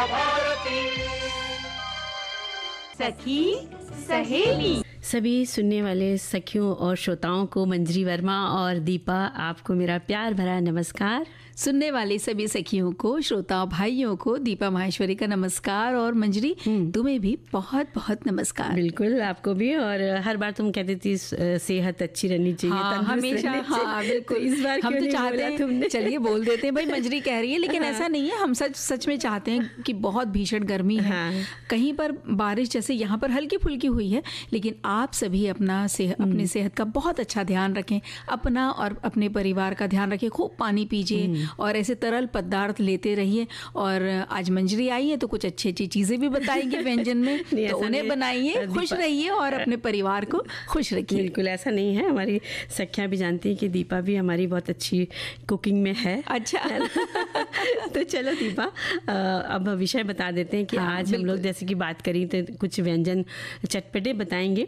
भारती। सखी सहेली। सभी सुनने वाले सखियों और श्रोताओं को मंजरी वर्मा और दीपा आपको मेरा प्यार भरा नमस्कार। सुनने वाले सभी सखियों को, श्रोता भाइयों को दीपा माहेश्वरी का नमस्कार। और मंजरी तुम्हें भी बहुत बहुत नमस्कार। बिल्कुल, आपको भी। और हर बार तुम कहती थी सेहत अच्छी रहनी चाहिए, हाँ, हमेशा। हाँ बिल्कुल, तो इस बार हम तो चाहते हैं, चलिए बोल देते हैं भाई, मंजरी कह रही है लेकिन ऐसा नहीं है। हम सच में चाहते हैं कि बहुत भीषण गर्मी है। हाँ। कहीं पर बारिश जैसे यहाँ पर हल्की फुल्की हुई है, लेकिन आप सभी अपनी सेहत का बहुत अच्छा ध्यान रखें, अपना और अपने परिवार का ध्यान रखें। खूब पानी पीजिए और ऐसे तरल पदार्थ लेते रहिए। और आज मंजरी आई है तो कुछ अच्छी अच्छी चीजें भी बताएंगी व्यंजन में, तो उन्हें बनाइए, खुश रहिए और अपने परिवार को खुश रखिए। बिल्कुल ऐसा नहीं है, हमारी सखियां भी जानती हैं कि दीपा भी हमारी बहुत अच्छी कुकिंग में है। अच्छा तो चलो दीपा, अब विषय बता देते हैं कि आज हम लोग जैसे कि बात करी तो कुछ व्यंजन चटपटे बताएंगे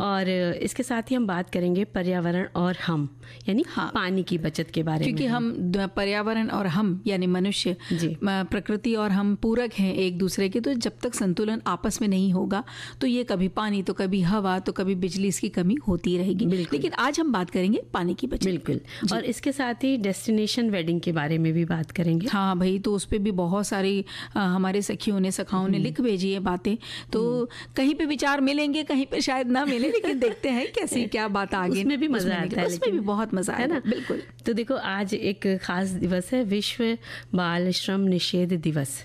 और इसके साथ ही हम बात करेंगे पर्यावरण और हम, यानी पानी की बचत के बारे में। क्योंकि हम पर्यावरण और हम यानी मनुष्य, प्रकृति और हम पूरक हैं एक दूसरे के। तो जब तक संतुलन आपस में नहीं होगा तो ये कभी पानी तो कभी हवा तो कभी बिजली, इसकी कमी होती रहेगी। लेकिन आज हम बात करेंगे पानी की बचत। बिल्कुल, और इसके साथ ही डेस्टिनेशन वेडिंग के बारे में भी बात करेंगे। हाँ भाई, तो उस पर भी बहुत सारी हमारे सखियों ने, सखाओं ने लिख भेजी है बातें। तो कहीं पे विचार मिलेंगे, कहीं पे शायद ना मिले, लेकिन देखते हैं कैसी क्या बात आगे। उसमें भी मजा आता है, उसमें भी बहुत मजा है ना। बिल्कुल। तो देखो, आज एक खास दिवस है, विश्व बाल श्रम निषेध दिवस।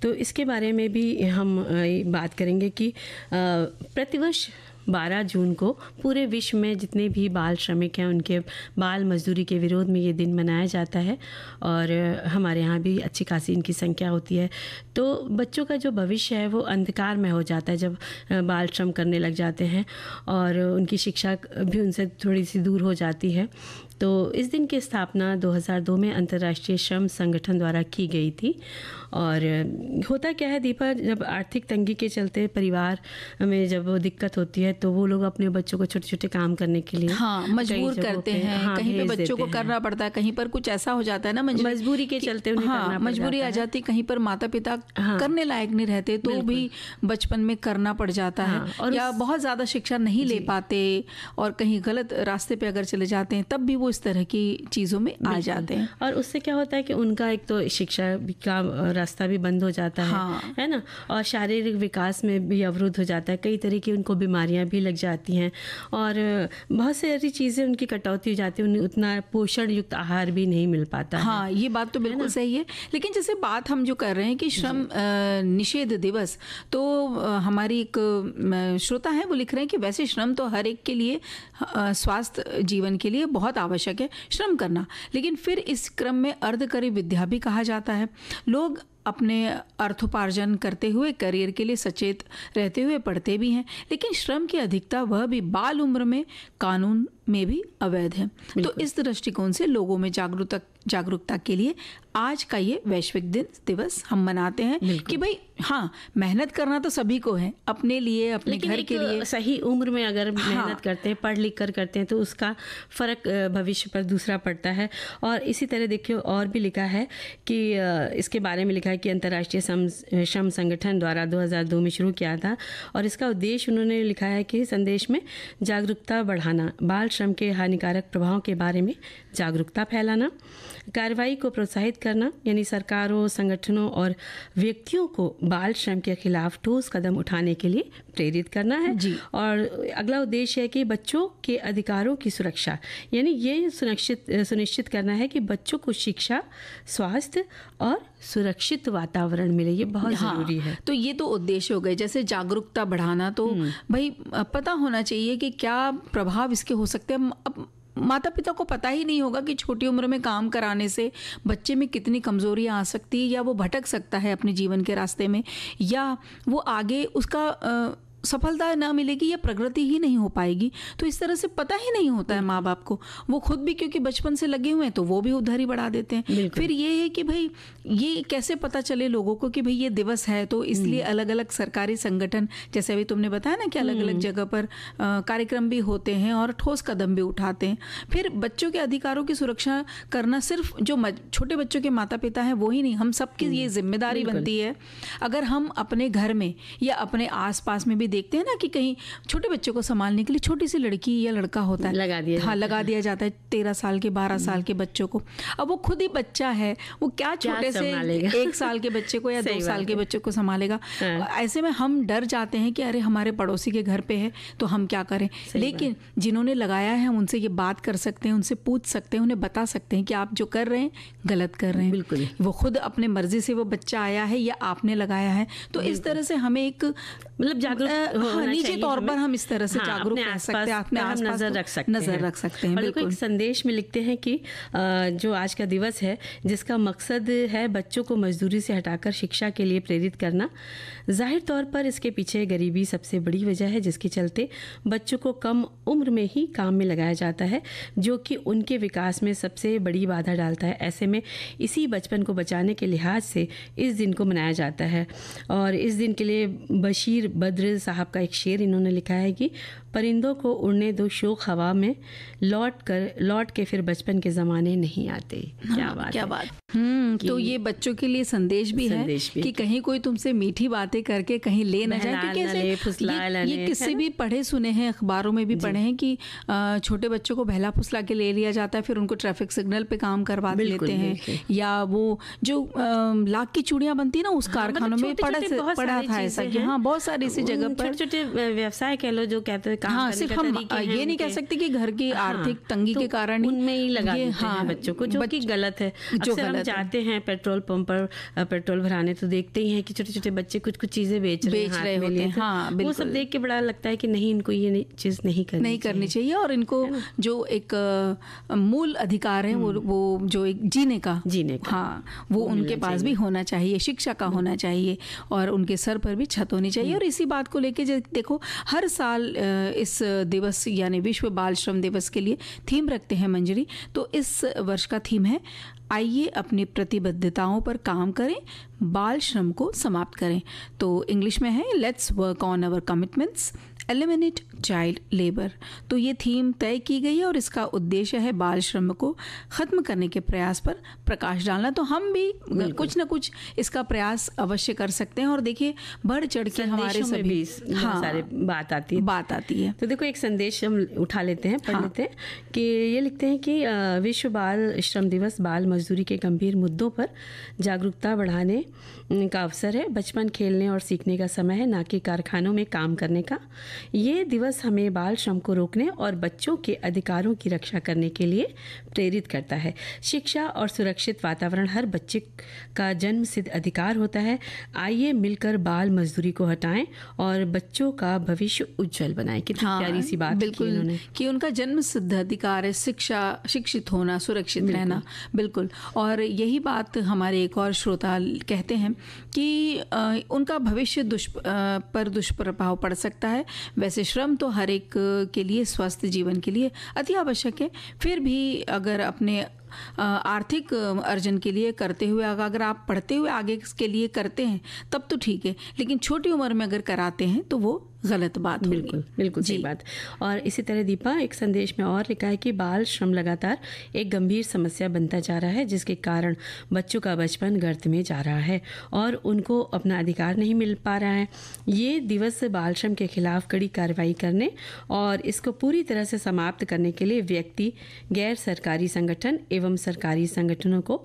तो इसके बारे में भी हम बात करेंगे कि प्रतिवर्ष 12 जून को पूरे विश्व में जितने भी बाल श्रमिक हैं उनके बाल मजदूरी के विरोध में ये दिन मनाया जाता है। और हमारे यहाँ भी अच्छी खासी इनकी संख्या होती है। तो बच्चों का जो भविष्य है वो अंधकार में हो जाता है जब बाल श्रम करने लग जाते हैं और उनकी शिक्षा भी उनसे थोड़ी सी दूर हो जाती है। तो इस दिन की स्थापना 2002 में अंतर्राष्ट्रीय श्रम संगठन द्वारा की गई थी। और होता क्या है दीपा, जब आर्थिक तंगी के चलते परिवार में जब वो दिक्कत होती है तो वो लोग अपने बच्चों को छोटे छोटे काम करने के लिए मजबूर करते हैं। कहीं पे बच्चों को करना पड़ता है, कहीं पर कुछ ऐसा हो जाता है ना मजबूरी के चलते उन्हें करना मजबूरी आ जाती है। कहीं पर माता पिता करने लायक नहीं रहते तो भी बचपन में करना पड़ जाता है। और या बहुत ज़्यादा शिक्षा नहीं ले पाते और कहीं गलत रास्ते पे अगर चले जाते हैं तब भी वो इस तरह की चीज़ों में आ जाते हैं। और उससे क्या होता है कि उनका एक तो शिक्षा का रास्ता भी बंद हो जाता है ना, और शारीरिक विकास में भी अवरुद्ध हो जाता है। कई तरह की उनको बीमारियां भी लग जाती हैं और बहुत सारी चीज़ें उनकी कटौती हो जाती है। उन्हें उतना पोषण युक्त आहार भी नहीं मिल पाता है। हाँ, ये बात तो बिल्कुल सही है। लेकिन जैसे बात हम जो कर रहे हैं कि श्रम निषेध दिवस, तो हमारी एक श्रोता है वो लिख रहे हैं कि वैसे श्रम तो हर एक के लिए, स्वास्थ्य जीवन के लिए बहुत आवश्यक है श्रम करना, लेकिन फिर इस क्रम में अर्धकरी विद्या भी कहा जाता है। लोग अपने अर्थोपार्जन करते हुए करियर के लिए सचेत रहते हुए पढ़ते भी हैं, लेकिन श्रम की अधिकता वह भी बाल उम्र में कानून में भी अवैध है। तो इस दृष्टिकोण से लोगों में जागरूकता के लिए आज का ये वैश्विक दिवस हम मनाते हैं कि भाई मेहनत करना तो सभी को है, अपने लिए, अपने घर के लिए। सही उम्र में अगर मेहनत करते हैं, पढ़ लिख कर करते हैं तो उसका फर्क भविष्य पर दूसरा पड़ता है। और इसी तरह देखिए और भी लिखा है कि इसके बारे में लिखा है कि अंतर्राष्ट्रीय श्रम संगठन द्वारा 2002 में शुरू किया था और इसका उद्देश्य उन्होंने लिखा है कि संदेश में जागरूकता बढ़ाना, बाल श्रम के हानिकारक प्रभावों के बारे में जागरूकता फैलाना, कार्रवाई को प्रोत्साहित करना, यानी सरकारों, संगठनों और व्यक्तियों को बाल श्रम के खिलाफ ठोस कदम उठाने के लिए प्रेरित करना है जी। और अगला उद्देश्य है कि बच्चों के अधिकारों की सुरक्षा, यानी ये सुनिश्चित करना है कि बच्चों को शिक्षा, स्वास्थ्य और सुरक्षित वातावरण मिले। ये बहुत जरूरी है। तो ये तो उद्देश्य हो गए। जैसे जागरूकता बढ़ाना, तो भाई पता होना चाहिए कि क्या प्रभाव इसके हो सकते हैं। अब माता पिता को पता ही नहीं होगा कि छोटी उम्र में काम कराने से बच्चे में कितनी कमजोरियां आ सकती है, या वो भटक सकता है अपने जीवन के रास्ते में, या वो आगे उसका सफलता ना मिलेगी या प्रगति ही नहीं हो पाएगी। तो इस तरह से पता ही नहीं होता है माँ बाप को, वो खुद भी क्योंकि बचपन से लगे हुए हैं तो वो भी उधर ही बढ़ा देते हैं। फिर ये है कि भाई ये कैसे पता चले लोगों को कि भाई ये दिवस है, तो इसलिए अलग अलग सरकारी संगठन, जैसे अभी तुमने बताया ना कि अलग अलग जगह पर कार्यक्रम भी होते हैं और ठोस कदम भी उठाते हैं। फिर बच्चों के अधिकारों की सुरक्षा करना सिर्फ जो छोटे बच्चों के माता पिता हैं वो ही नहीं, हम सबकी ये जिम्मेदारी बनती है। अगर हम अपने घर में या अपने आसपास में भी देखते हैं ना कि कहीं छोटे बच्चों को संभालने के लिए छोटी सी लड़की या लड़का होता है, लगा दिया जाता है 13 साल के 12 साल के बच्चों को। अब वो खुद ही बच्चा है, वो क्या छोटे से 1 साल के बच्चे को या 2 साल के बच्चे को संभालेगा। ऐसे में हम डर जाते हैं कि अरे हमारे पड़ोसी के घर पे है तो हम क्या करें। लेकिन जिन्होंने लगाया है हम उनसे ये बात कर सकते हैं, उनसे पूछ सकते हैं, उन्हें बता सकते हैं कि आप जो कर रहे हैं गलत कर रहे हैं। बिल्कुल, वो खुद अपने मर्जी से वो बच्चा आया है या आपने लगाया है। तो इस तरह से हमें एक मतलब जागरूक निजी तौर पर हम इस तरह से जागरूक रह सकते हैं, अपने आसपास नजर रख सकते हैं। बिल्कुल। एक संदेश में लिखते हैं कि जो आज का दिवस है जिसका मकसद है बच्चों को मजदूरी से हटाकर शिक्षा के लिए प्रेरित करना। जाहिर तौर पर इसके पीछे गरीबी सबसे बड़ी वजह है, जिसके चलते बच्चों को कम उम्र में ही काम में लगाया जाता है, जो कि उनके विकास में सबसे बड़ी बाधा डालता है। ऐसे में इसी बचपन को बचाने के लिहाज से इस दिन को मनाया जाता है। और इस दिन के लिए बशीर बद्र साहब का एक शेर इन्होंने लिखा है कि परिंदों को उड़ने दो शौक हवा में, लौट के फिर बचपन के ज़माने नहीं आते। क्या बात। तो ये बच्चों के लिए संदेश भी है कि कहीं कोई तुमसे मीठी बातें करके कहीं ले न जाए, क्योंकि ये किसी भी पढ़े सुने हैं, अखबारों में भी पढ़े हैं कि छोटे बच्चों को बहला फुसला के ले लिया जाता है, फिर उनको ट्रैफिक सिग्नल पे काम करवा लेते हैं। या वो जो लाख की चूड़ियां बनती है ना उस कारखानों में पड़ा था ऐसा कि हाँ बहुत सारी इसी जगह पर छोटे व्यवसाय कह लो जो कहते हैं। हाँ, सिर्फ हम ये नहीं कह सकते कि घर की आर्थिक तंगी के कारण उनमें ही लगा देते हैं बच्चों को, जो कि गलत है। अक्सर हम जाते हैं पेट्रोल पंप पर पेट्रोल भराने तो देखते ही हैं कि छोटे छोटे बच्चे कुछ कुछ चीजें बेच रहे होते हैं। हाँ, वो सब देख के बड़ा लगता है कि नहीं, इनको ये चीज नहीं करनी चाहिए। और इनको जो एक मूल अधिकार है वो जो एक जीने का हाँ वो उनके पास भी होना चाहिए, शिक्षा का होना चाहिए और उनके सर पर भी छत होनी चाहिए। और इसी बात को लेके देखो हर साल इस दिवस यानी विश्व बाल श्रम दिवस के लिए थीम रखते हैं मंजरी। तो इस वर्ष का थीम है आइए अपनी प्रतिबद्धताओं पर काम करें, बाल श्रम को समाप्त करें। तो इंग्लिश में है let's work on our commitments, eliminate child labour. तो ये थीम तय की गई है और इसका उद्देश्य है बाल श्रम को ख़त्म करने के प्रयास पर प्रकाश डालना। तो हम भी कुछ ना कुछ इसका प्रयास अवश्य कर सकते हैं। और देखिए बढ़ चढ़ के हमारे सभी सारे बात आती है। तो देखो एक संदेश हम उठा लेते हैं, पढ़ लेते हैं कि ये लिखते हैं कि विश्व बाल श्रम दिवस बाल मजदूरी के गंभीर मुद्दों पर जागरूकता बढ़ाने का अवसर है। बचपन खेलने और सीखने का समय है, ना कि कारखानों में काम करने का। ये दिवस हमें बाल श्रम को रोकने और बच्चों के अधिकारों की रक्षा करने के लिए प्रेरित करता है। शिक्षा और सुरक्षित वातावरण हर बच्चे का जन्म सिद्ध अधिकार होता है। आइए मिलकर बाल मजदूरी को हटाएं और बच्चों का भविष्य उज्जवल बनाएं। कितनी प्यारी सी बात बिल्कुल कि उनका जन्म सिद्ध अधिकार है शिक्षित होना, सुरक्षित रहना। बिल्कुल। और यही बात हमारे एक और श्रोता कहते हैं कि उनका भविष्य पर दुष्प्रभाव पड़ सकता है। वैसे श्रम तो हर एक के लिए स्वस्थ जीवन के लिए अति आवश्यक है। फिर भी अगर अपने आर्थिक अर्जन के लिए करते हुए अगर आप पढ़ते हुए आगे के लिए करते हैं तब तो ठीक है, लेकिन छोटी उम्र में अगर कराते हैं तो वो गलत बात होगी। बिल्कुल सही बात। और इसी तरह दीपा एक संदेश में और लिखा है कि बाल श्रम लगातार एक गंभीर समस्या बनता जा रहा है, जिसके कारण बच्चों का बचपन गर्त में जा रहा है और उनको अपना अधिकार नहीं मिल पा रहा है। ये दिवस बाल श्रम के खिलाफ कड़ी कार्रवाई करने और इसको पूरी तरह से समाप्त करने के लिए व्यक्ति, गैर सरकारी संगठन एवं सरकारी संगठनों को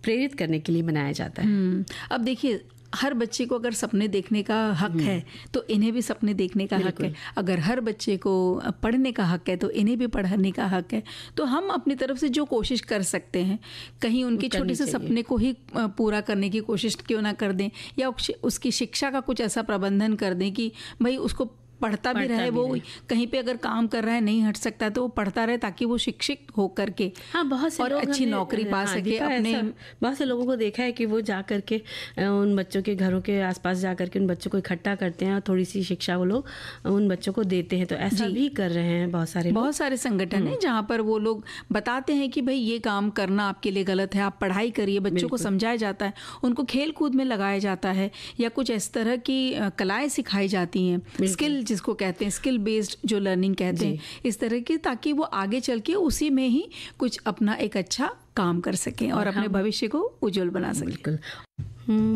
प्रेरित करने के लिए मनाया जाता है। अब देखिए हर बच्चे को अगर सपने देखने का हक है तो इन्हें भी सपने देखने का हक है। अगर हर बच्चे को पढ़ने का हक है तो इन्हें भी पढ़ने का हक है। तो हम अपनी तरफ से जो कोशिश कर सकते हैं, कहीं उनके छोटे से सपने को ही पूरा करने की कोशिश क्यों ना कर दें, या उसकी शिक्षा का कुछ ऐसा प्रबंधन कर दें कि भाई उसको पढ़ता भी रहे, वो कहीं पे अगर काम कर रहा है नहीं हट सकता तो वो पढ़ता रहे, ताकि वो शिक्षित हो करके हाँ बहुत से और अच्छी नौकरी पा सके। अपने बहुत से लोगों को देखा है कि वो जा करके उन बच्चों के घरों के आसपास जा करके उन बच्चों को इकट्ठा करते हैं और थोड़ी सी शिक्षा वो लोग उन बच्चों को देते हैं। तो ऐसा भी कर रहे हैं बहुत सारे संगठन है जहाँ पर वो लोग बताते हैं कि भाई ये काम करना आपके लिए गलत है, आप पढ़ाई करिए। बच्चों को समझाया जाता है, उनको खेल कूद में लगाया जाता है, या कुछ इस तरह की कलाएं सिखाई जाती हैं, स्किल जिसको कहते हैं, स्किल बेस्ड जो लर्निंग कहते हैं, इस तरह की, ताकि वो आगे चल के उसी में ही कुछ अपना एक अच्छा काम कर सकें और अपने भविष्य को उज्जवल बना सकें। बिल्कुल।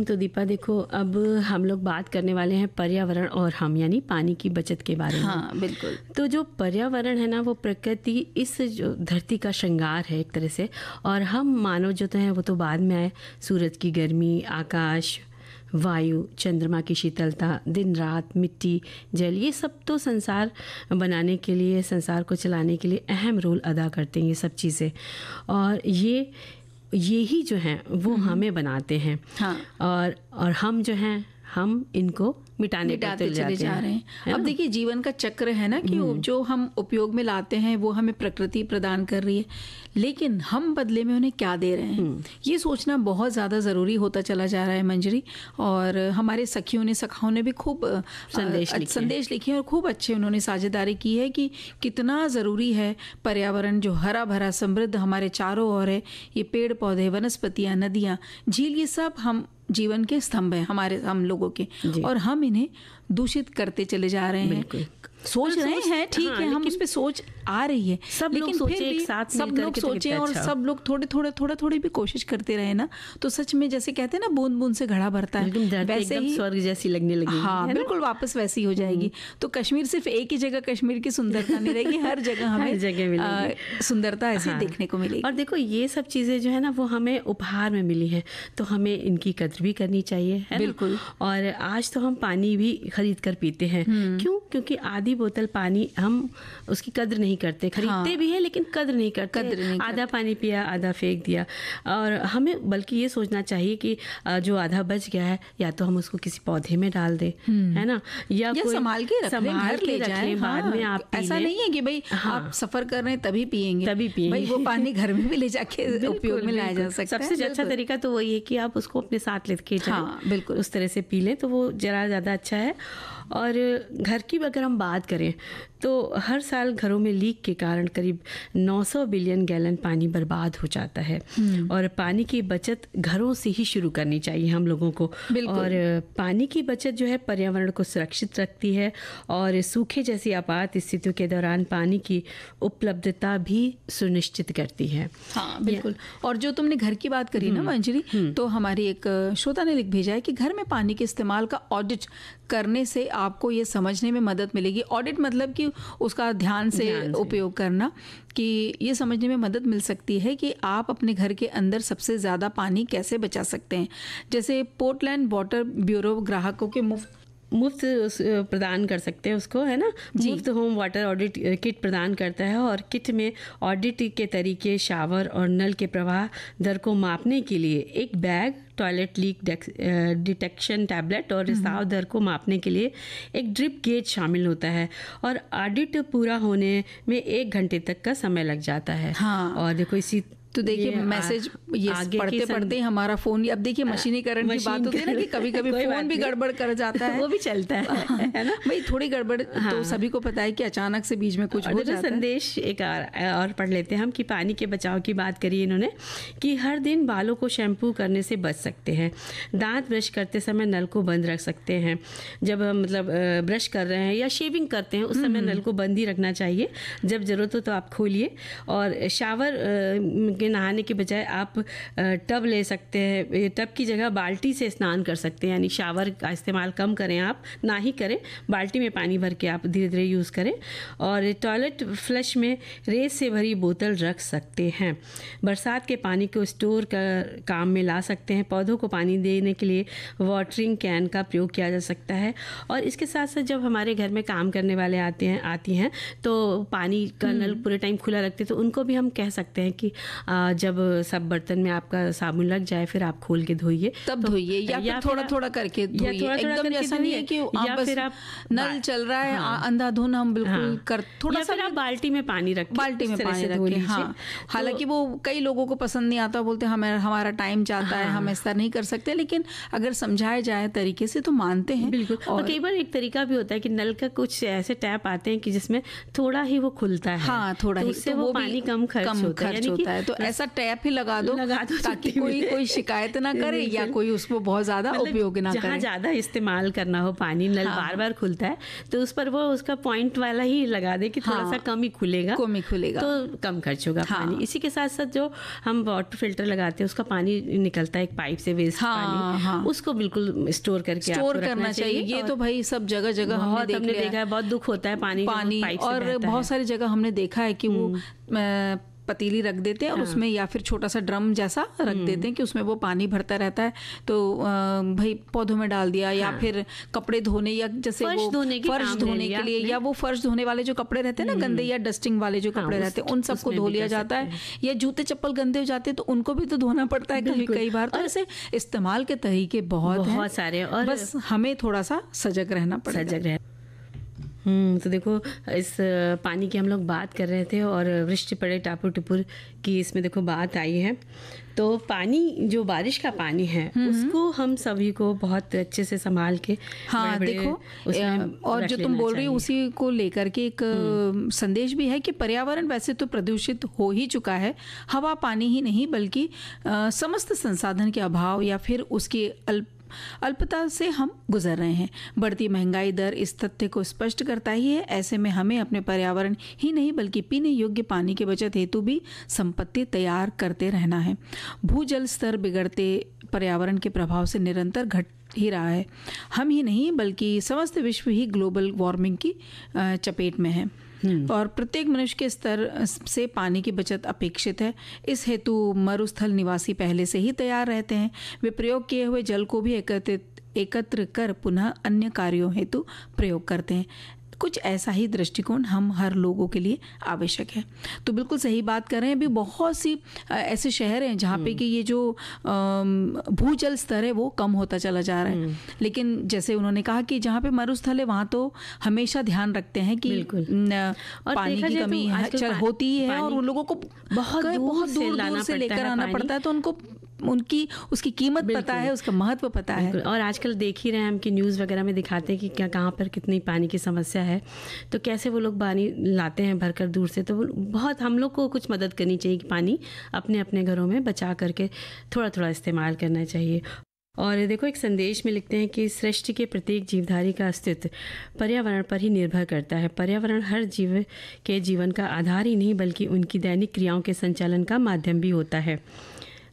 तो दीपा देखो, अब हम लोग बात करने वाले हैं पर्यावरण और हम, यानी पानी की बचत के बारे में। हाँ बिल्कुल। तो जो पर्यावरण है ना, वो प्रकृति, इस जो धरती का श्रृंगार है एक तरह से, और हम मानव जो तो हैं वो तो बाद में आए। सूरज की गर्मी, आकाश, वायु, चंद्रमा की शीतलता, दिन रात, मिट्टी, जल, ये सब तो संसार बनाने के लिए, संसार को चलाने के लिए अहम रोल अदा करते हैं ये सब चीज़ें। और ये ही जो हैं वो हमें बनाते हैं। हाँ। और हम जो हैं, हम इनको मिटाते चले जा रहे हैं। अब देखिए, जीवन का चक्र है ना, कि जो हम उपयोग में लाते हैं वो हमें प्रकृति प्रदान कर रही है, लेकिन हम बदले में उन्हें क्या दे रहे हैं, ये सोचना बहुत ज़्यादा ज़रूरी होता चला जा रहा है मंजरी। और हमारे सखियों ने, सखाओं ने भी खूब संदेश लिखे और खूब अच्छे उन्होंने साझेदारी की है कि कितना ज़रूरी है पर्यावरण जो हरा भरा समृद्ध हमारे चारों ओर है। ये पेड़ पौधे, वनस्पतियाँ, नदियाँ, झील, ये सब हम जीवन के स्तंभ हैं हम लोगों के, और हम इन्हें दूषित करते चले जा रहे हैं। सोच रहे हैं ठीक है, हम उस पर सोच आ रही है, सब लेकिन लोग फिर भी सब लोग सोचें और सब लोग थोड़े भी कोशिश करते रहे ना, तो सच में जैसे कहते हैं ना, बूंद बूंद से घड़ा भरता है, वैसे ही स्वर्ग जैसी लगने लगेगी। हाँ बिल्कुल, वापस वैसी हो जाएगी। तो कश्मीर सिर्फ एक ही जगह कश्मीर की सुंदरता नहीं रहेगी, हर जगह हमें सुंदरता ऐसी देखने को मिलेगी। और देखो, ये सब चीज़ें जो है ना, वो हमें उपहार में मिली है, तो हमें इनकी कद्र भी करनी चाहिए, है बिल्कुल। और आज तो हम पानी भी खरीद कर पीते हैं। क्यों? क्योंकि आधी बोतल पानी हम उसकी कद्र नहीं करते, खरीदते भी हैं लेकिन कद्र नहीं करते। आधा पानी पिया, आधा फेंक दिया। और हमें बल्कि ये सोचना चाहिए कि जो आधा बच गया है, या तो हम उसको किसी पौधे में डाल दें, है ना, या कोई संभाल के रख लें, बाद में आप पी लें। ऐसा नहीं है कि भाई आप सफर कर रहे हैं तभी पिएंगे, भाई वो पानी घर में भी ले जाके उपयोग में लाया जा सकता है। सबसे अच्छा तरीका तो वही है कि आप उसको अपने साथ लेके जाएं, बिल्कुल उस तरह से पी लें, तो वो जरा ज़्यादा अच्छा है। और घर की अगर हम बात करें तो हर साल घरों में लीक के कारण करीब 900 बिलियन गैलन पानी बर्बाद हो जाता है। और पानी की बचत घरों से ही शुरू करनी चाहिए हम लोगों को। और पानी की बचत जो है पर्यावरण को सुरक्षित रखती है और सूखे जैसी आपात स्थितियों के दौरान पानी की उपलब्धता भी सुनिश्चित करती है। हाँ बिल्कुल। और जो तुमने घर की बात करी ना मंजरी, तो हमारी एक श्रोता ने लिख भेजा है कि घर में पानी के इस्तेमाल का ऑडिट करने से आपको ये समझने में मदद मिलेगी। ऑडिट मतलब कि उसका ध्यान से उपयोग करना, कि ये समझने में मदद मिल सकती है कि आप अपने घर के अंदर सबसे ज़्यादा पानी कैसे बचा सकते हैं। जैसे पोर्टलैंड वाटर ब्यूरो ग्राहकों के मुफ्त प्रदान कर सकते हैं उसको, है ना, मुफ्त होम वाटर ऑडिट किट प्रदान करता है। और किट में ऑडिट के तरीके, शावर और नल के प्रवाह दर को मापने के लिए एक bag, toilet leak detection tablet और रिसाव दर को मापने के लिए एक ड्रिप गेज शामिल होता है। और ऑडिट पूरा होने में 1 घंटे तक का समय लग जाता है। हाँ। और देखो इसी तो देखिए मैसेज ये पढ़ते पढ़ते हमारा फोन, अब देखिए मशीनीकरण की बात होती है ना कि कभी कभी फोन भी गड़बड़ कर जाता है, वो भी चलता है ना भाई थोड़ी गड़बड़। हाँ। तो सभी को पता है कि अचानक से बीच में कुछ हो जाता है। संदेश एक और पढ़ लेते हैं हम कि पानी के बचाव की बात करी इन्होंने कि हर दिन बालों को शैम्पू करने से बच सकते हैं। दांत ब्रश करते समय नल को बंद रख सकते हैं। जब हम मतलब ब्रश कर रहे हैं या शेविंग करते हैं उस समय नल को बंद ही रखना चाहिए। जब जरूरत हो तो आप खोलिए। और शावर के नहाने के बजाय आप टब ले सकते हैं। टब की जगह बाल्टी से स्नान कर सकते हैं, यानी शावर का इस्तेमाल कम करें, आप ना ही करें, बाल्टी में पानी भर के आप धीरे धीरे यूज़ करें। और टॉयलेट फ्लश में रेत से भरी बोतल रख सकते हैं। बरसात के पानी को स्टोर कर काम में ला सकते हैं। पौधों को पानी देने के लिए वाटरिंग कैन का प्रयोग किया जा सकता है। और इसके साथ साथ जब हमारे घर में काम करने वाले आती हैं तो पानी का नल पूरे टाइम खुला रखते हैं, तो उनको भी हम कह सकते हैं कि जब सब बर्तन में आपका साबुन लग जाए फिर आप खोल के धोइए, तब धोइए, या फिर थोड़ा थोड़ा करके धोइए। एकदम ऐसा नहीं है कि आप बस नल चल रहा है अंधाधुंध हम बिल्कुल कर, थोड़ा सा आप बाल्टी में पानी रखें, बाल्टी में पानी रखें। हाँ, हालांकि वो कई लोगों को पसंद नहीं आता, बोलते हमारा टाइम जाता है, हम ऐसा नहीं कर सकते, लेकिन अगर समझाया जाए तरीके से तो मानते हैं। बिल्कुल। और कई बार एक तरीका भी होता है कि नल का कुछ ऐसे टैप आते हैं कि जिसमें थोड़ा ही वो खुलता है। हाँ, थोड़ा ही, उससे वो पानी कम खर्च होता है। तो ऐसा टैप ही लगा दो ताकि कोई शिकायत ना करे या कोई उसको बहुत ज्यादा उपयोग ना करे। जहाँ ज्यादा इस्तेमाल करना हो पानी, नल बार बार खुलता है तो उस पर वो उसका पॉइंट वाला ही लगा दे कि थोड़ा सा कम ही खुलेगा तो कम खर्च होगा पानी। इसी के साथ साथ जो हम वाटर फिल्टर लगाते हैं उसका पानी निकलता है एक पाइप से, वेस्ट पानी, उसको बिल्कुल स्टोर करना चाहिए। ये तो भाई सब जगह हमने देखा है, बहुत दुख होता है पानी और बहुत सारी जगह हमने देखा है कि वो पतीली रख देते हैं और उसमें या फिर छोटा सा ड्रम जैसा रख देते हैं कि उसमें वो पानी भरता रहता है, तो भाई पौधों में डाल दिया या फिर कपड़े धोने या जैसे फर्श धोने के लिए या वो फर्श धोने वाले जो कपड़े रहते हैं ना गंदे, या डस्टिंग वाले जो कपड़े रहते हैं उन सबको धो लिया जाता है। या जूते चप्पल गंदे हो जाते हैं तो उनको भी तो धोना पड़ता है कई बार। तो ऐसे इस्तेमाल के तरीके बहुत सारे, और बस हमें थोड़ा सा सजग रहना पड़ेगा। तो देखो इस पानी की हम लोग बात कर रहे थे और वृष्टि पड़े टापुर टुपुर की इसमें देखो बात आई है। तो पानी जो बारिश का पानी है उसको हम सभी को बहुत अच्छे से संभाल के देखो, और जो तुम बोल रही हो उसी को लेकर के एक संदेश भी है कि पर्यावरण वैसे तो प्रदूषित हो ही चुका है, हवा पानी ही नहीं बल्कि समस्त संसाधन के अभाव या फिर उसकी अल्पता से हम गुजर रहे हैं। बढ़ती महंगाई दर इस तथ्य को स्पष्ट करता ही है। ऐसे में हमें अपने पर्यावरण ही नहीं बल्कि पीने योग्य पानी के बचत हेतु भी संपत्ति तैयार करते रहना है। भूजल स्तर बिगड़ते पर्यावरण के प्रभाव से निरंतर घट ही रहा है। हम ही नहीं बल्कि समस्त विश्व ही ग्लोबल वार्मिंग की चपेट में है और प्रत्येक मनुष्य के स्तर से पानी की बचत अपेक्षित है। इस हेतु मरुस्थल निवासी पहले से ही तैयार रहते हैं। वे प्रयोग किए हुए जल को भी एकत्र कर पुनः अन्य कार्यों हेतु प्रयोग करते हैं। कुछ ऐसा ही दृष्टिकोण हम हर लोगों के लिए आवश्यक है। तो बिल्कुल सही बात कर रहे हैं। अभी बहुत सी ऐसे शहर हैं जहाँ पे कि ये जो भूजल स्तर है वो कम होता चला जा रहा है, लेकिन जैसे उन्होंने कहा कि जहाँ पे मरुस्थल है वहाँ तो हमेशा ध्यान रखते हैं कि पानी की कमी होती है और उन लोगों को बहुत दूर से लेकर आना पड़ता है, तो उनको उसकी कीमत पता है, उसका महत्व पता है। और आजकल देख ही रहे हैं हम कि न्यूज़ वगैरह में दिखाते हैं कि क्या कहाँ पर कितनी पानी की समस्या है, तो कैसे वो लोग पानी लाते हैं भरकर दूर से। तो बहुत हम लोग को कुछ मदद करनी चाहिए कि पानी अपने अपने घरों में बचा करके थोड़ा थोड़ा इस्तेमाल करना चाहिए। और देखो एक संदेश में लिखते हैं कि सृष्टि के प्रत्येक जीवधारी का अस्तित्व पर्यावरण पर ही निर्भर करता है। पर्यावरण हर जीव के जीवन का आधार ही नहीं बल्कि उनकी दैनिक क्रियाओं के संचालन का माध्यम भी होता है।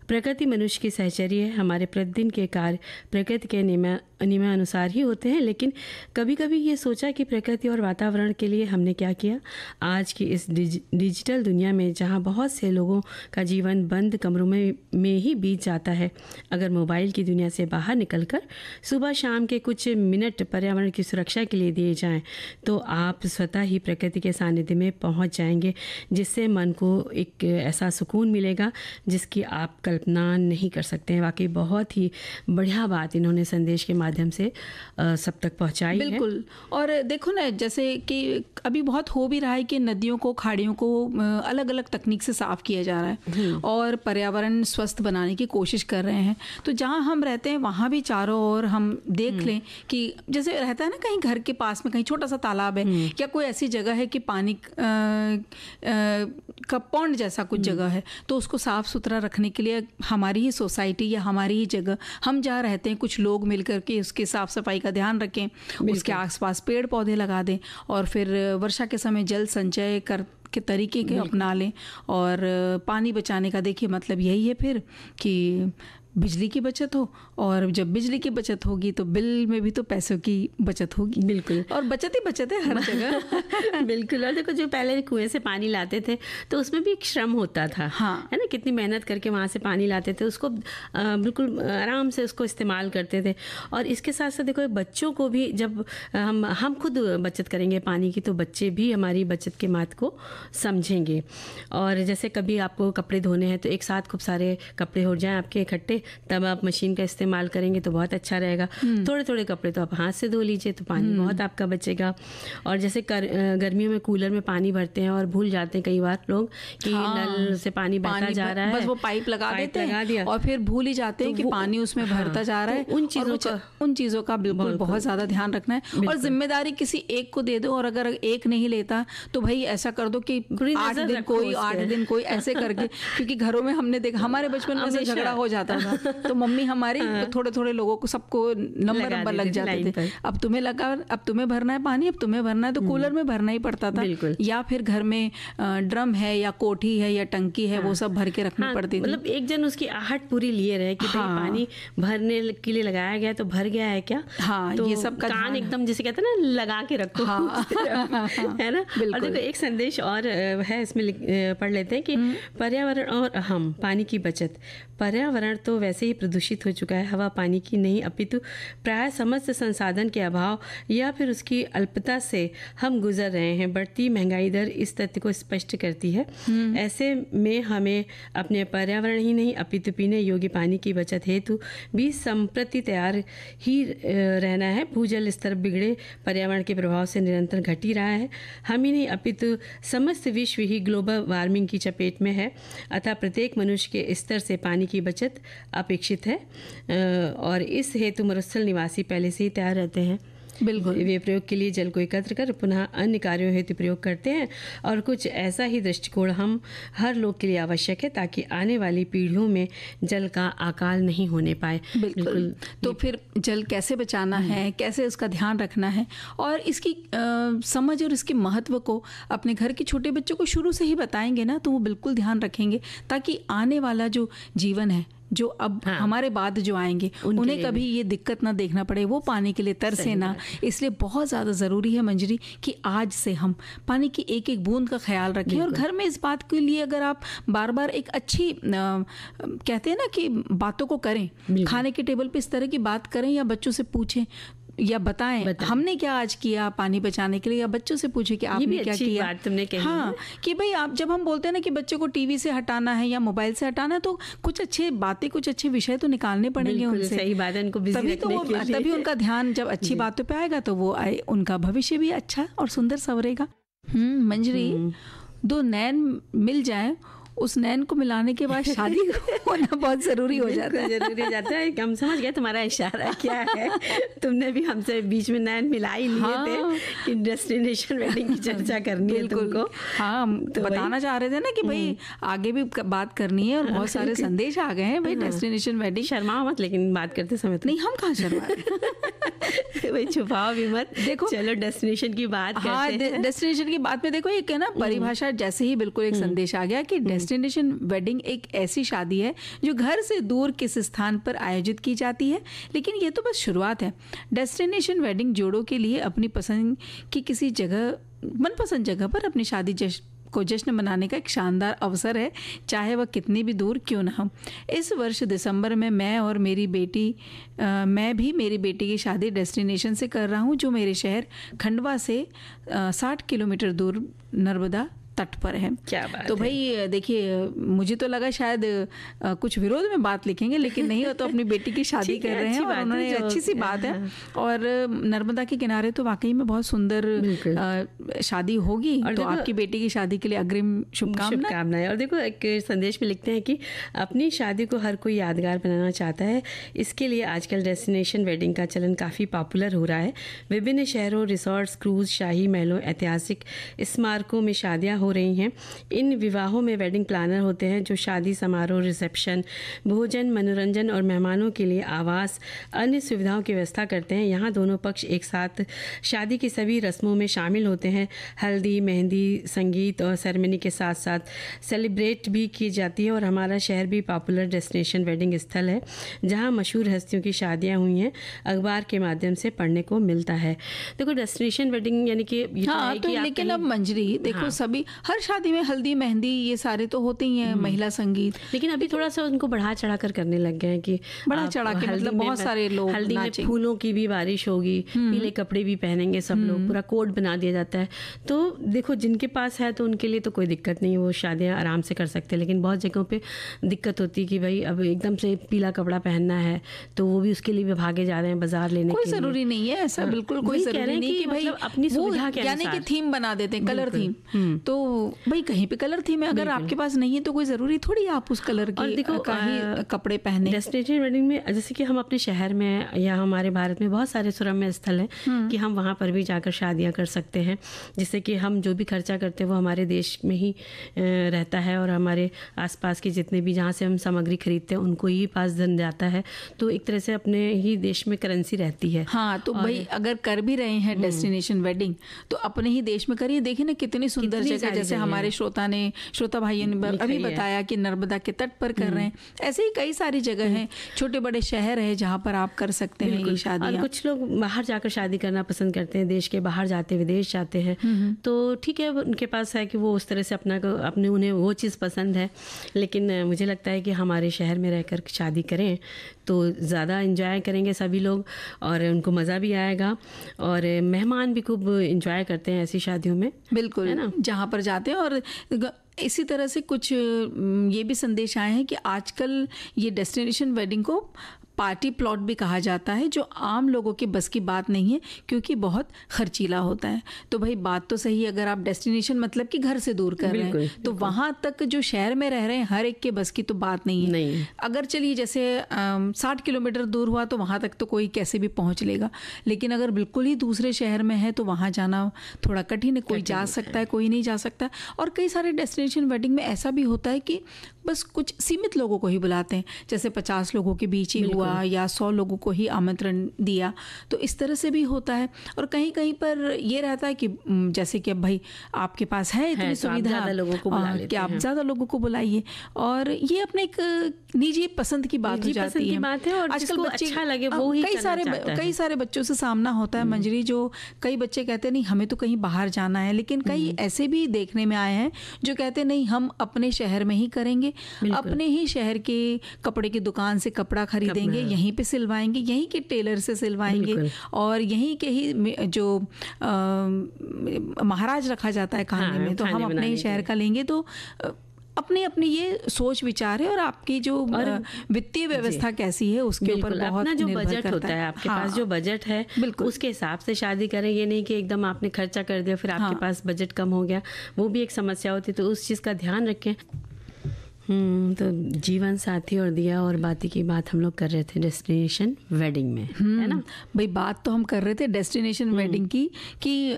प्रकृति मनुष्य की सहचर्य है। हमारे प्रतिदिन के कार्य प्रकृति के नियमानुसार ही होते हैं, लेकिन कभी कभी ये सोचा कि प्रकृति और वातावरण के लिए हमने क्या किया। आज की इस डिजिटल दुनिया में जहाँ बहुत से लोगों का जीवन बंद कमरों में ही बीत जाता है, अगर मोबाइल की दुनिया से बाहर निकलकर सुबह शाम के कुछ मिनट पर्यावरण की सुरक्षा के लिए दिए जाएं, तो आप स्वतः ही प्रकृति के सानिध्य में पहुँच जाएंगे, जिससे मन को एक ऐसा सुकून मिलेगा जिसकी आप कल्पना नहीं कर सकते हैं। वाकई बहुत ही बढ़िया बात इन्होंने संदेश के माध्यम से सब तक पहुंचाई है। बिल्कुल। और देखो ना, जैसे कि अभी बहुत हो भी रहा है कि नदियों को, खाड़ियों को अलग अलग तकनीक से साफ किया जा रहा है और पर्यावरण स्वस्थ बनाने की कोशिश कर रहे हैं। तो जहाँ हम रहते हैं वहाँ भी चारों ओर हम देख लें कि जैसे रहता है ना, कहीं घर के पास में कहीं छोटा सा तालाब है या कोई ऐसी जगह है कि पानी का पॉन्ड जैसा कुछ जगह है, तो उसको साफ सुथरा रखने के लिए हमारी ही सोसाइटी या हमारी ही जगह हम जहाँ रहते हैं कुछ लोग मिलकर के उसकी साफ सफाई का ध्यान रखें, उसके आसपास पेड़ पौधे लगा दें और फिर वर्षा के समय जल संचय के तरीके के अपना लें। और पानी बचाने का देखिए मतलब यही है फिर कि बिजली की बचत हो, और जब बिजली की बचत होगी तो बिल में भी तो पैसों की बचत होगी। बिल्कुल, और बचत ही बचत है हर जगह। बिल्कुल। और देखो, जो पहले कुएं से पानी लाते थे तो उसमें भी एक श्रम होता था, हाँ, है ना, कितनी मेहनत करके वहाँ से पानी लाते थे, उसको बिल्कुल आराम से उसको इस्तेमाल करते थे। और इसके साथ साथ देखो, बच्चों को भी जब हम खुद बचत करेंगे पानी की, तो बच्चे भी हमारी बचत के महत्व को समझेंगे। और जैसे कभी आपको कपड़े धोने हैं तो एक साथ खूब सारे कपड़े हो जाएं आपके इकट्ठे, तब आप मशीन का इस्तेमाल करेंगे तो बहुत अच्छा रहेगा। थोड़े थोड़े कपड़े तो आप हाथ से धो लीजिए, तो पानी बहुत आपका बचेगा। और जैसे गर्मियों में कूलर में पानी भरते हैं और भूल जाते हैं कई बार लोग कि नल से पानी बहता जा रहा है, बस वो पाइप लगा देते हैं और फिर भूल ही जाते हैं कि पानी उसमें भरता जा रहा है। उन चीज़ों का बिल्कुल बहुत ज़्यादा ध्यान रखना है। और जिम्मेदारी किसी एक को दे दो, और अगर एक नहीं लेता तो भाई ऐसा कर दो कि 8 दिन कोई ऐसे करके, क्योंकि घरों में हमने देखा, हमारे बचपन में से झगड़ा हो जाता था तो मम्मी हमारी थोड़े थोड़े लोगों को सबको नंबर लग जाते थे, अब तुम्हें लगा, अब तुम्हें भरना है पानी, अब तुम्हें भरना है, तो कूलर में भरना ही पड़ता था। या फिर घर में ड्रम है या कोठी है या टंकी है, वो सब भर के रखनी पड़ती थी। मतलब एक जन उसकी आहट पूरी लिए रहे कि पानी भरने के लिए लगाया गया तो भर गया है क्या। हाँ, तो ये सब का कान एकदम जिसे कहते हैं ना लगा के रखो, है ना। और देखो, एक संदेश और है इसमें, पढ़ लेते हैं कि पर्यावरण और हम पानी की बचत। पर्यावरण तो वैसे ही प्रदूषित हो चुका है, हवा पानी की नहीं अपितु प्राय समस्त संसाधन के अभाव या फिर उसकी अल्पता से हम गुजर रहे हैं। बढ़ती महंगाई दर इस तथ्य को स्पष्ट करती है। ऐसे में हमें अपने पर्यावरण ही नहीं अपितु पीने योग्य पानी की बचत हेतु भी संप्रति तैयार ही रहना है। भूजल स्तर बिगड़े पर्यावरण के प्रभाव से निरंतर घट ही रहा है। हम ही नहीं अपितु समस्त विश्व ही ग्लोबल वार्मिंग की चपेट में है। अतः प्रत्येक मनुष्य के स्तर से पानी की बचत अपेक्षित है। और इस हेतु मरुस्थल निवासी पहले से ही तैयार रहते हैं। बिल्कुल, वे प्रयोग के लिए जल को एकत्र कर पुनः अन्य कार्यों हेतु प्रयोग करते हैं। और कुछ ऐसा ही दृष्टिकोण हम हर लोग के लिए आवश्यक है, ताकि आने वाली पीढ़ियों में जल का अकाल नहीं होने पाए। बिल्कुल। तो फिर जल कैसे बचाना है, कैसे उसका ध्यान रखना है, और इसकी समझ और इसके महत्व को अपने घर के छोटे बच्चों को शुरू से ही बताएंगे ना, तो वो बिल्कुल ध्यान रखेंगे, ताकि आने वाला जो जीवन है, जो अब हमारे बाद जो आएंगे, उन्हें कभी ये दिक्कत ना देखना पड़े, वो पानी के लिए तरसे ना। इसलिए बहुत ज़्यादा ज़रूरी है मंजरी कि आज से हम पानी की एक एक बूंद का ख्याल रखें। और घर में इस बात के लिए अगर आप बार बार एक अच्छी कहते हैं ना कि बातों को करें, खाने के टेबल पे इस तरह की बात करें, या बच्चों से पूछें या बताएं हमने क्या आज किया पानी बचाने के लिए, या बच्चों से पूछे कि आपने क्या किया। बात तुमने कही। हाँ, कि भाई आप जब हम बोलते हैं ना कि बच्चों को टीवी से हटाना है या मोबाइल से हटाना है, तो कुछ अच्छे बातें, कुछ अच्छे विषय तो निकालने पड़ेंगे उनसे। सही बात है, उनको बिजी तभी तो तभी उनका ध्यान जब अच्छी बातों पे आएगा तो वो उनका भविष्य भी अच्छा और सुंदर संवरेगा। मंजरी, दो नैन मिल जाए, उस नैन को मिलाने के बाद शादी होना बहुत ज़रूरी हो जाता है। जरूरी हो जाता है। हम समझ गए तुम्हारा इशारा क्या है। तुमने भी हमसे बीच में नैन मिला ही लिए थे कि डेस्टिनेशन वेडिंग की चर्चा करनी है तुमको। हाँ, हम तो बताना चाह रहे थे ना कि भाई आगे भी बात करनी है, और बहुत सारे संदेश आ गए हैं भाई डेस्टिनेशन वेडिंग। शर्मा मत, लेकिन बात करते समय नहीं, हम कहाँ शर्मा रहे भाई, छुपाओ भी मत। देखो, चलो डेस्टिनेशन की बात करते हैं। डेस्टिनेशन की बात में देखो, एक है ना परिभाषा जैसे ही बिल्कुल एक संदेश आ गया कि डेस्टिनेशन वेडिंग एक ऐसी शादी है जो घर से दूर किस स्थान पर आयोजित की जाती है। लेकिन ये तो बस शुरुआत है। डेस्टिनेशन वेडिंग जोड़ों के लिए अपनी पसंद की किसी जगह, मनपसंद जगह पर अपनी शादी को जश्न मनाने का एक शानदार अवसर है, चाहे वह कितनी भी दूर क्यों ना हो। इस वर्ष दिसंबर में मैं भी मेरी बेटी की शादी डेस्टिनेशन से कर रहा हूँ, जो मेरे शहर खंडवा से 60 किलोमीटर दूर नर्मदा तट पर है। क्या बात तो भाई देखिए, मुझे तो लगा शायद कुछ विरोध में बात लिखेंगे, लेकिन नहीं, वो तो अपनी बेटी की शादी कर रहे हैं और उन्होंने अच्छी सी बात है। और नर्मदा के किनारे तो वाकई में बहुत सुंदर शादी होगी। तो आपकी बेटी की शादी के लिए अग्रिम शुभकामनाएं। और देखो, एक संदेश में लिखते हैं कि अपनी शादी को हर कोई यादगार बनाना चाहता है, इसके लिए आजकल डेस्टिनेशन वेडिंग का चलन काफ़ी पॉपुलर हो रहा है। विभिन्न शहरों, रिसोर्ट्स, क्रूज, शाही महलों, ऐतिहासिक स्मारकों में शादियाँ हो रही हैं। इन विवाहों में वेडिंग प्लानर होते हैं जो शादी समारोह, रिसेप्शन, भोजन, मनोरंजन और मेहमानों के लिए आवास, अन्य सुविधाओं की व्यवस्था करते हैं। यहाँ दोनों पक्ष एक साथ शादी की सभी रस्मों में शामिल होते हैं। हल्दी, मेहंदी, संगीत और सेरेमनी के साथ साथ सेलिब्रेट भी की जाती है। और हमारा शहर भी पॉपुलर डेस्टिनेशन वेडिंग स्थल है जहाँ मशहूर हस्तियों की शादियाँ हुई हैं, अखबार के माध्यम से पढ़ने को मिलता है। देखो डेस्टिनेशन वेडिंग यानी कि लेकिन अब मंजरी देखो सभी हर शादी में हल्दी, मेहंदी ये सारे तो होते ही हैं, महिला संगीत, लेकिन अभी थोड़ा सा उनको बढ़ा चढ़ा कर करने लग गए हैं कि बढ़ा चढ़ा के मतलब बहुत सारे लोग हल्दी में फूलों की भी बारिश होगी, पीले कपड़े भी पहनेंगे सब लोग, पूरा कोड बना दिया जाता है। तो देखो जिनके पास है तो उनके लिए तो कोई दिक्कत नहीं, वो शादियाँ आराम से कर सकते हैं। लेकिन बहुत जगहों पे दिक्कत होती है कि भाई अब एकदम से पीला कपड़ा पहनना है तो वो भी उसके लिए भागे जा रहे हैं बाजार लेने के लिए। कोई जरूरी नहीं है ऐसा, बिल्कुल कोई जरूरी नहीं कि भाई अपनी सुविधा के यानी कि थीम बना देते हैं, कलर थीम। तो भाई कहीं पे कलर थीम है, अगर आपके पास नहीं है तो कोई जरूरी थोड़ी आप उस कलर की कपड़े पहने। डेस्टिनेशन वेडिंग में जैसे कि हम अपने शहर में या हमारे भारत में बहुत सारे सुरम्य स्थल हैं कि हम वहाँ पर भी जाकर शादियाँ कर सकते हैं, जिससे कि हम जो भी खर्चा करते हैं वो हमारे देश में ही रहता है और हमारे आसपास के जितने भी जहाँ से हम सामग्री खरीदते हैं उनको ही पास धन जाता है। तो एक तरह से अपने ही देश में करेंसी रहती है। हाँ, तो भाई अगर कर भी रहे हैं डेस्टिनेशन वेडिंग तो अपने ही देश में करिए। देखिए ना कितनी सुंदर जगह, जैसे हमारे श्रोता भाइयों ने अभी बताया कि नर्मदा के तट पर कर रहे हैं, ऐसे ही कई सारी जगह हैं, छोटे बड़े शहर है जहाँ पर आप कर सकते हैं ये शादियाँ। और कुछ लोग बाहर जाकर शादी करना पसंद करते हैं, देश के बाहर जाते, विदेश जाते हैं, तो ठीक है उनके पास है कि वो उस तरह से अपने उन्हें वो चीज़ पसंद है। लेकिन मुझे लगता है कि हमारे शहर में रहकर शादी करें तो ज़्यादा एंजॉय करेंगे सभी लोग और उनको मज़ा भी आएगा और मेहमान भी खूब एंजॉय करते हैं ऐसी शादियों में, बिल्कुल, है ना, जहाँ पर जाते हैं। और इसी तरह से कुछ ये भी संदेश आए हैं कि आजकल ये डेस्टिनेशन वेडिंग को पार्टी प्लॉट भी कहा जाता है, जो आम लोगों के बस की बात नहीं है क्योंकि बहुत खर्चीला होता है। तो भाई बात तो सही है, अगर आप डेस्टिनेशन मतलब कि घर से दूर कर रहे हैं तो वहाँ तक जो शहर में रह रहे हैं हर एक के बस की तो बात नहीं है। अगर चलिए जैसे 60 किलोमीटर दूर हुआ तो वहाँ तक तो कोई कैसे भी पहुँच लेगा, लेकिन अगर बिल्कुल ही दूसरे शहर में है तो वहाँ जाना थोड़ा कठिन है। कोई जा सकता है, कोई नहीं जा सकता। और कई सारे डेस्टिनेशन वेडिंग में ऐसा भी होता है कि बस कुछ सीमित लोगों को ही बुलाते हैं, जैसे 50 लोगों के बीच ही हुआ या 100 लोगों को ही आमंत्रण दिया, तो इस तरह से भी होता है। और कहीं कहीं पर ये रहता है कि जैसे कि अब भाई आपके पास है इतनी सुविधा कि आप ज़्यादा लोगों को बुलाइए, और ये अपने एक निजी पसंद की बात हो जाती है। और आजकल बच्चे अच्छा लगे वो ही कई सारे बच्चों से सामना होता है मंजरी, जो कई बच्चे कहते हैं नहीं हमें तो कहीं बाहर जाना है, लेकिन कई ऐसे भी देखने में आए हैं जो कहते हैं नहीं हम अपने शहर में ही करेंगे, अपने ही शहर के कपड़े की दुकान से कपड़ा खरीदेंगे, यहीं पे सिलवाएंगे, यहीं के टेलर से सिलवाएंगे, और यहीं के ही जो महाराज रखा जाता है खाने में तो हम अपने ही शहर का लेंगे। तो अपनी अपनी ये सोच विचार है और आपकी जो वित्तीय व्यवस्था कैसी है उसके ऊपर बहुत जो बजट होता है, आपके पास जो बजट है उसके हिसाब से शादी करें। ये नहीं कि एकदम आपने खर्चा कर दिया फिर आपके पास बजट कम हो गया, वो भी एक समस्या होती है, तो उस चीज़ का ध्यान रखें। तो जीवन साथी और दिया और बाती की बात हम लोग कर रहे थे डेस्टिनेशन वेडिंग में, है ना भाई। बात तो हम कर रहे थे डेस्टिनेशन वेडिंग की कि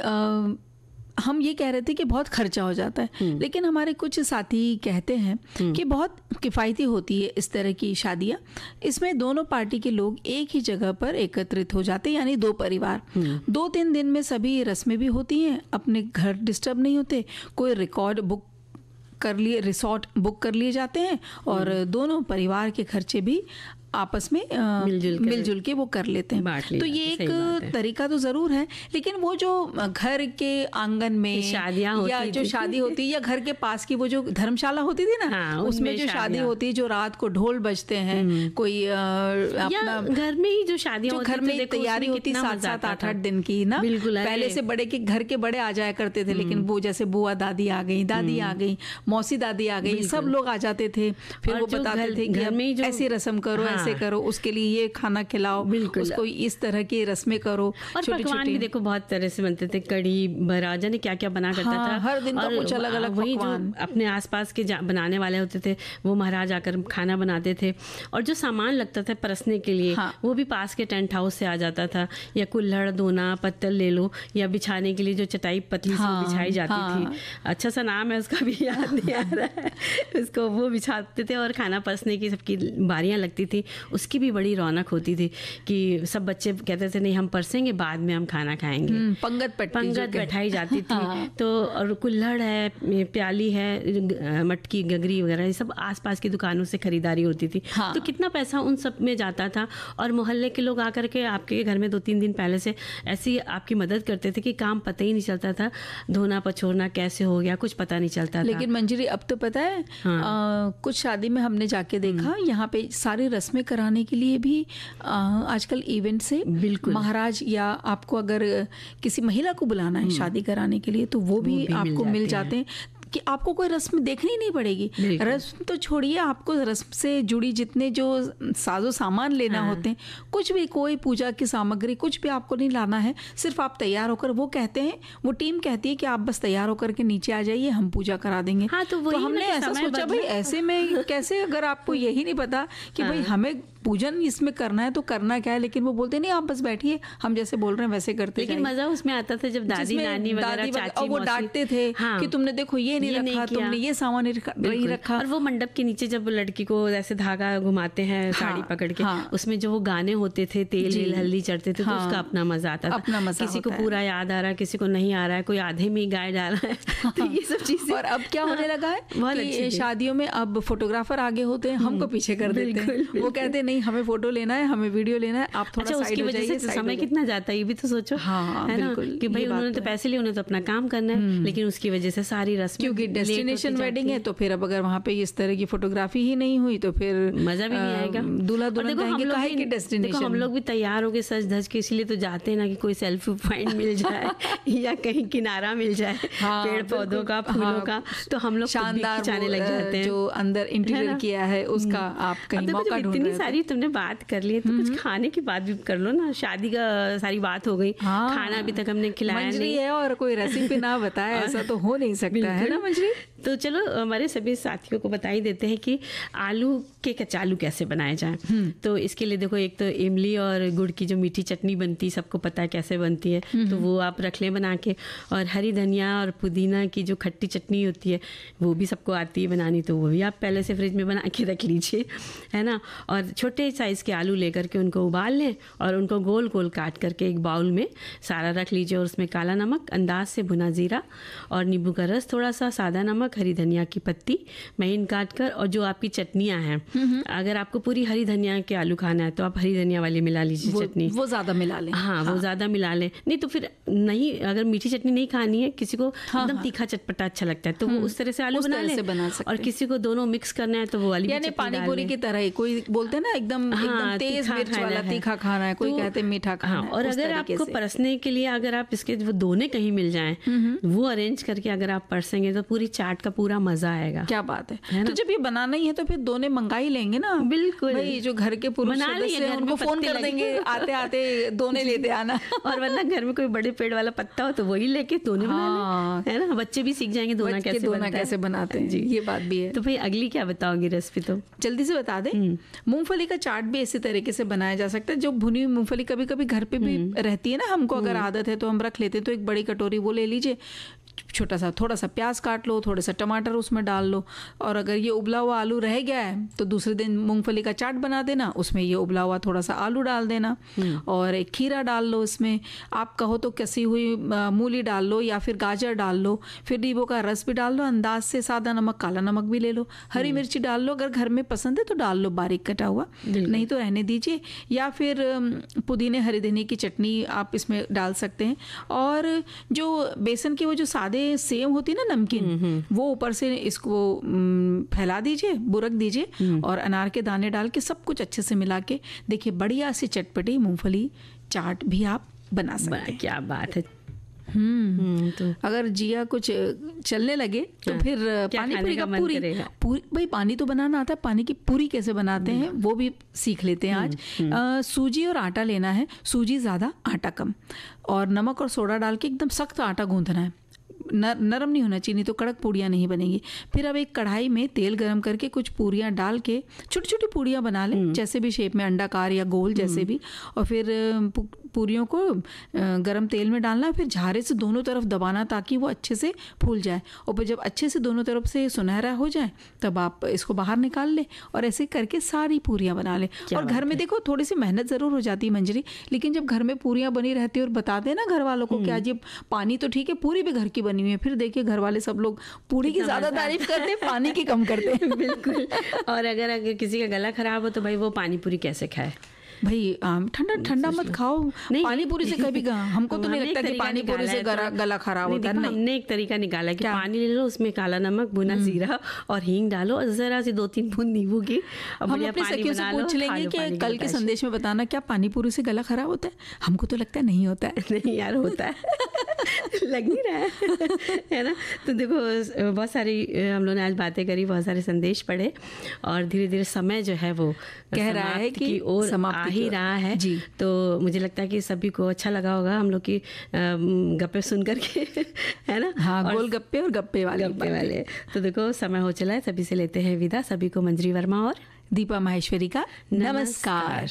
हम ये कह रहे थे कि बहुत खर्चा हो जाता है, लेकिन हमारे कुछ साथी कहते हैं कि बहुत किफ़ायती होती है इस तरह की शादियाँ। इसमें दोनों पार्टी के लोग एक ही जगह पर एकत्रित हो जाते हैं, यानी दो परिवार 2-3 दिन में सभी रस्में भी होती हैं, अपने घर डिस्टर्ब नहीं होते, कोई रिकॉर्ड बुक कर लिए, रिसोर्ट बुक कर लिए जाते हैं और दोनों परिवार के खर्चे भी आपस में मिलजुल के वो कर लेते हैं। तो ये एक तरीका तो ज़रूर है, लेकिन वो जो घर के आंगन में शादियाँ या जो शादी होती है या घर के पास की वो जो धर्मशाला होती थी ना, उसमें जो शादी होती है, जो रात को ढोल बजते हैं, कोई अपना घर में ही जो शादियाँ घर में तैयारी होती 7-7 8-8 दिन की ना, पहले से बड़े के घर के बड़े आ जाया करते थे, लेकिन वो जैसे बुआ दादी आ गई, दादी आ गई, मौसी दादी आ गई, सब लोग आ जाते थे, फिर वो बताते थे कि ऐसी रस्म करो, ऐसे करो, उसके लिए ये खाना खिलाओ, उसको इस तरह की रस्में करो। और पकवान भी देखो बहुत तरह से बनते थे, कड़ी बरा जाने क्या क्या बना करता था, हर दिन का कुछ अलग अलग पकवान। अपने आसपास के बनाने वाले होते थे वो महाराज आकर खाना बनाते थे। और जो सामान लगता था परसने के लिए वो भी पास के टेंट हाउस से आ जाता था, या कुल्हड़ दोना पत्तल ले लो, या बिछाने के लिए जो चटाई पतली सी बिछाई जाती थी, अच्छा सा नाम है उसका भी याद नहीं आ रहा है, उसको वो बिछाते थे और खाना परसने की सबकी बारियां लगती थी। उसकी भी बड़ी रौनक होती थी कि सब बच्चे कहते थे नहीं हम परसेंगे बाद में हम खाना खाएंगे। पंगत बैठाई जाती थी। तो और कुल्हड़ है, प्याली है, मटकी गगरी वगैरह, ये सब आसपास की दुकानों से खरीदारी होती थी। तो कितना पैसा उन सब में जाता था। और मोहल्ले के लोग आकर के आपके घर में 2-3 दिन पहले से ऐसी आपकी मदद करते थे कि काम पता ही नहीं चलता था, धोना पछोड़ना कैसे हो गया कुछ पता नहीं चलता था। लेकिन मंजरी अब तो पता है कुछ शादी में हमने जाके देखा, यहाँ पे सारी रस्में कराने के लिए भी आजकल इवेंट से महाराज, या आपको अगर किसी महिला को बुलाना है शादी कराने के लिए तो वो भी आपको मिल जाते हैं कि आपको कोई रस्म देखनी नहीं पड़ेगी। रस्म तो छोड़िए, आपको रस्म से जुड़ी जितने जो साजो सामान लेना होते हैं, कुछ भी, कोई पूजा की सामग्री कुछ भी आपको नहीं लाना है, सिर्फ आप तैयार होकर, वो कहते हैं, वो टीम कहती है कि आप बस तैयार होकर के नीचे आ जाइए, हम पूजा करा देंगे। तो हमने ऐसा सोचा भाई ऐसे में कैसे, अगर आपको यही नहीं पता कि भाई हमें पूजन इसमें करना है तो करना क्या है, लेकिन वो बोलते नहीं आप बस बैठिए, हम जैसे बोल रहे हैं वैसे करते। लेकिन मजा उसमें आता था जब दादी नानी वगैरह चाची वो डांटते थे कि तुमने देखो ये नहीं रखा, तुमने ये सामान नहीं रखा। और वो मंडप के नीचे जब लड़की को ऐसे धागा घुमाते हैं साड़ी पकड़ के, उसमें जो वो गाने होते थे, तेल हल्दी चढ़ते थे, तो उसका अपना मजा आता था। किसी को पूरा याद आ रहा है, किसी को नहीं आ रहा है, कोई आधे में गाय डाल रहा है, तो ये सब चीजें। और अब क्या होने लगा है कि शादियों में अब फोटोग्राफर आगे होते हैं, हमको पीछे कर देते हैं। वो कहते हैं नहीं हमें फोटो लेना है, हमें वीडियो लेना है, आप थोड़ा साइड हो जाइए। समय कितना जाता है ये भी तो सोचो, है ना, कि भाई उन्होंने तो पैसे लिए, उन्हें तो अपना काम करना है, लेकिन उसकी वजह से सारी रस्म, क्योंकि डेस्टिनेशन वेडिंग है तो फिर अब अगर वहाँ पे इस तरह की फोटोग्राफी ही नहीं हुई तो फिर मजा भी नहीं आएगा। दूल्हा दुल्हन कहेंगे काहे की डेस्टिनेशन। हम लोग भी तैयार हो गए सज धज के, इसलिए तो जाते हैं ना कि कोई सेल्फी पॉइंट मिल जाए या कहीं किनारा मिल जाए पेड़ पौधों का, फूलों का, तो हम लोग शानदार खिंचाने लग जाते हैं। जो अंदर इंटीरियर किया है उसका आप कहीं मौका ढूंढ रहे हो। इतनी सारी तुमने बात कर ली है तो कुछ खाने की बात भी कर लो ना। शादी का सारी बात हो गई, खाना अभी तक हमने खिलाया नहीं है और कोई रेसिपी ना बताया, ऐसा तो हो नहीं सकता है ना मंजरी। तो चलो हमारे सभी साथियों को बता ही देते हैं कि आलू के कचालू कैसे बनाए जाएं। तो इसके लिए देखो, एक तो इमली और गुड़ की जो मीठी चटनी बनती, सबको पता है कैसे बनती है, तो वो आप रख लें बना के। और हरी धनिया और पुदीना की जो खट्टी चटनी होती है वो भी सबको आती है बनानी, तो वो भी आप पहले से फ्रिज में बना के रख लीजिए, है ना। और छोटे साइज़ के आलू लेकर के उनको उबाल लें और उनको गोल गोल काट करके एक बाउल में सारा रख लीजिए। और उसमें काला नमक, अंदाज से भुना जीरा और नींबू का रस थोड़ा सा, सादा नमक, हरी धनिया की पत्ती महीन काट कर, और जो आपकी चटनियाँ हैं, अगर आपको पूरी हरी धनिया के आलू खाना है तो आप हरी धनिया वाली मिला लीजिए चटनी, वो ज़्यादा मिला लें। हाँ, वो ज़्यादा मिला लें। नहीं तो फिर नहीं, अगर मीठी चटनी नहीं खानी है, किसी को एकदम तीखा चटपटा अच्छा लगता है तो वो उस तरह से आलू बना ले, और किसी को दोनों मिक्स करना है तो वो वाली यानी पानी पूरी की तरह ही। कोई बोलते हैं ना एकदम तेज मिर्च वाला तीखा खाना है, कोई कहते हैं मीठा खाना है। और अगर आपको परसने के लिए, अगर आप इसके वो दोने कहीं मिल जाएं, वो अरेंज करके अगर आप परसेंगे तो पूरी चाट का पूरा मजा आएगा। क्या बात है। तो जब ये बनाना ही है तो फिर दोने मंगा ही लेंगे ना। बिल्कुल भाई, जो घर के पुरुष सदस्य हैं उनको फोन कर देंगे, आते आते दोने लेते आना। और वरना घर में कोई बड़े पेड़ वाला पत्ता हो तो वही लेके दोने बना लें, है ना। बच्चे भी सीख जाएंगे दोना कैसे बनाते हैं। जी, ये बात भी है। तो भाई अगली क्या बताओगी रेसिपी? तो जल्दी से बता दें। मूंगफली का चाट भी इसी तरीके से बनाया जा सकता है। जो भुनी हुई मूंगफली कभी कभी घर पे भी रहती है ना, हमको अगर आदत है तो हम रख लेते हैं। तो एक बड़ी कटोरी वो ले लीजिए, छोटा सा थोड़ा सा प्याज काट लो, थोड़ा सा टमाटर उसमें डाल लो, और अगर ये उबला हुआ आलू रह गया है तो दूसरे दिन मूंगफली का चाट बना देना, उसमें ये उबला हुआ थोड़ा सा आलू डाल देना, और एक खीरा डाल लो इसमें। आप कहो तो कसी हुई मूली डाल लो या फिर गाजर डाल लो, फिर नींबू का रस भी डाल लो, अंदाज से सादा नमक, काला नमक भी ले लो, हरी मिर्ची डाल लो, अगर घर में पसंद है तो डाल लो बारीक कटा हुआ, नहीं तो रहने दीजिए। या फिर पुदीने हरी धनिया की चटनी आप इसमें डाल सकते हैं। और जो बेसन की वो जो सादे सेव होती है ना, नमकीन, वो ऊपर से इसको फैला दीजिए, बुरक दीजिए, और अनार के दाने डाल के सब कुछ अच्छे से मिला के देखिए, बढ़िया सी चटपटी मूंगफली चाट भी आप बना सकते हैं। क्या बात है। तो अगर जिया कुछ चलने लगे तो फिर क्या पानी खाने पूरी का का मन पूरी करेगा? भाई पानी तो बनाना आता है, पानी की पूरी कैसे बनाते हैं वो भी सीख लेते हैं आज। सूजी और आटा लेना है, सूजी ज़्यादा आटा कम, और नमक और सोडा डाल के एकदम सख्त आटा गूंथना है, नरम नहीं होना चाहिए, नहीं तो कड़क पूड़ियाँ नहीं बनेंगी। फिर अब एक कढ़ाई में तेल गरम करके कुछ पूड़ियाँ डाल के छोटी छोटी पूड़ियाँ बना लें, जैसे भी शेप में, अंडाकार या गोल जैसे भी, और फिर पूरियों को गरम तेल में डालना, फिर झारे से दोनों तरफ दबाना ताकि वो अच्छे से फूल जाए, और फिर जब अच्छे से दोनों तरफ से सुनहरा हो जाए तब आप इसको बाहर निकाल लें, और ऐसे करके सारी पूरियाँ बना लें। और घर में देखो थोड़ी सी मेहनत ज़रूर हो जाती है मंजरी, लेकिन जब घर में पूरियाँ बनी रहती है और बता दें ना घर वालों को कि आज ये पानी तो ठीक है, पूरी भी घर की बनी हुई है, फिर देखिए घर वाले सब लोग पूरी की ज़्यादा तारीफ करते हैं, पानी की कम करते हैं। बिल्कुल। और अगर किसी का गला खराब हो तो भाई वो पानी पूरी कैसे खाए? भाई ठंडा ठंडा मत खाओ, पानी पूरी से कभी हमको तो नहीं लगता कि पानी पूरी से गला खराब होता है। नहीं, हमने एक तरीका निकाला कि पानी ले लो, उसमें काला नमक, भुना जीरा और हींग डालो, और जरा सी 2-3 बूंद नींबू की, हम अपनी सखियों से पूछ लेंगे कि कल के संदेश में बताना क्या पानी पूरी से गला खराब होता है। हमको तो लगता है नहीं होता है। नहीं यार, होता है। लग नहीं रहा है ना। तो देखो बहुत सारी हम लोगों ने आज बातें करी, बहुत सारे संदेश पढ़े, और धीरे धीरे समय जो है वो कह रहा है कि समाप्त ही रहा है जी। तो मुझे लगता है कि सभी को अच्छा लगा होगा हम लोग की गप्पे सुन करके, है ना। हाँ, गोल गप्पे और गप्पे वाले। तो देखो समय हो चला है, सभी से लेते हैं विदा। सभी को मंजरी वर्मा और दीपा माहेश्वरी का नमस्कार।